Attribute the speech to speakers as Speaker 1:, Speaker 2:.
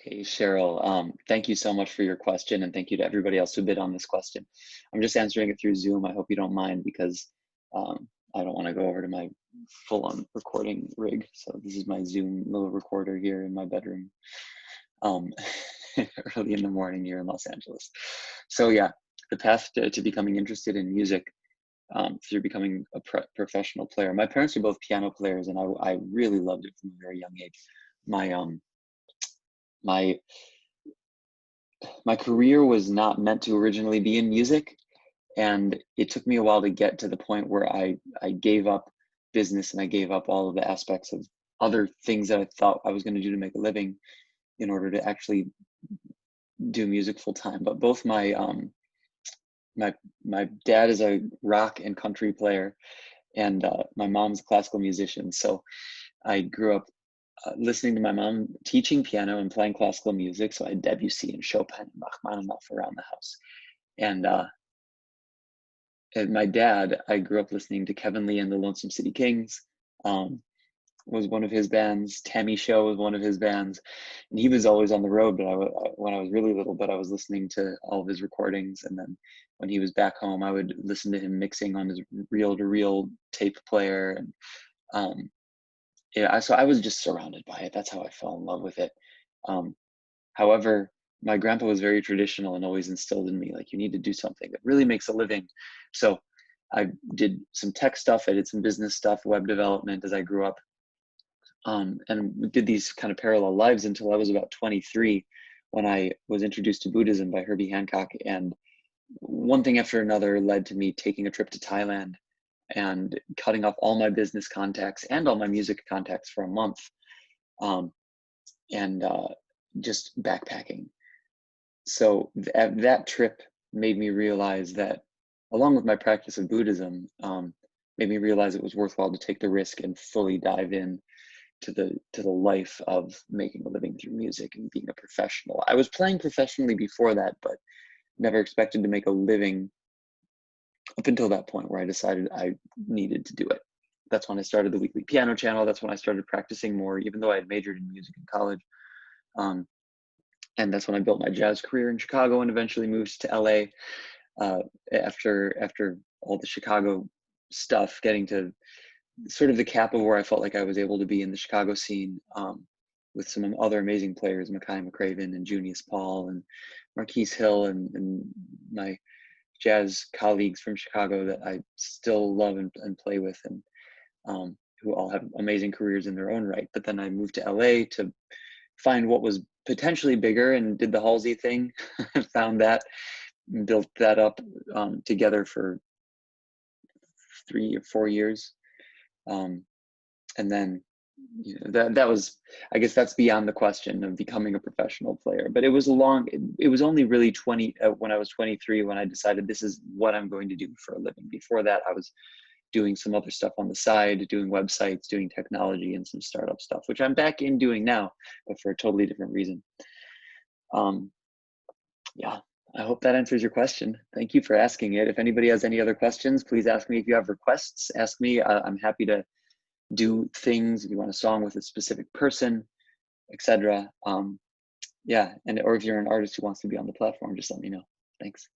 Speaker 1: Hey, Cheryl. Thank you so much for your question, and thank you to everybody else who bid on this question. I'm just answering it through Zoom. I hope you don't mind because I don't want to go over to my full-on recording rig. So this is my Zoom little recorder here in my bedroom, um, early in the morning here in Los Angeles. So yeah, the path to becoming interested in music through becoming a professional player. My parents are both piano players, and I really loved it from a very young age. My my my career was not meant to originally be in music, and it took me a while to get to the point where I gave up business and I gave up all of the aspects of other things that I thought I was going to do to make a living in order to actually do music full time. But both my my dad is a rock and country player, and my mom's a classical musician. So I grew up listening to my mom teaching piano and playing classical music. So I had Debussy and Chopin and Rachmaninoff around the house. And my dad, I grew up listening to Kevin Lee and the Lonesome City Kings, um, was one of his bands. Tammy Show was one of his bands, and he was always on the road. But when I was really little, but I was listening to all of his recordings, and then when he was back home, I would listen to him mixing on his reel-to-reel tape player, and yeah, so I was just surrounded by it. That's how I fell in love with it. Um, However, my grandpa was very traditional and always instilled in me, like, you need to do something that really makes a living. So I did some tech stuff, I did some business stuff, web development as I grew up, and did these kind of parallel lives until I was about 23 when I was introduced to Buddhism by Herbie Hancock. And one thing after another led to me taking a trip to Thailand and cutting off all my business contacts and all my music contacts for a month, um, and just backpacking. So that trip made me realize that, along with my practice of Buddhism, made me realize it was worthwhile to take the risk and fully dive in to the life of making a living through music and being a professional. I was playing professionally before that, but never expected to make a living up until that point where I decided I needed to do it. That's when I started the weekly piano channel. That's when I started practicing more, even though I had majored in music in college. Um, and that's when I built my jazz career in Chicago and eventually moved to LA after all the Chicago stuff, getting to sort of the cap of where I felt like I was able to be in the Chicago scene, with some other amazing players, Mackay McCraven and Junius Paul and Marquise Hill, and my jazz colleagues from Chicago that I still love and play with, and who all have amazing careers in their own right. But then I moved to LA to find what was potentially bigger and did the Halsey thing, found that, built that up together for 3 or 4 years. Um, and then that was, I guess that's beyond the question of becoming a professional player. But it was it was only really 20 when I was 23 when I decided this is what I'm going to do for a living. Before that, I was doing some other stuff on the side, doing websites, doing technology, and some startup stuff, which I'm back in doing now, but for a totally different reason. Um, yeah, I hope that answers your question. Thank you for asking it. If anybody has any other questions, please ask me. If you have requests, ask me. I'm happy to do things. If you want a song with a specific person, etc. Yeah, or if you're an artist who wants to be on the platform, just let me know. Thanks.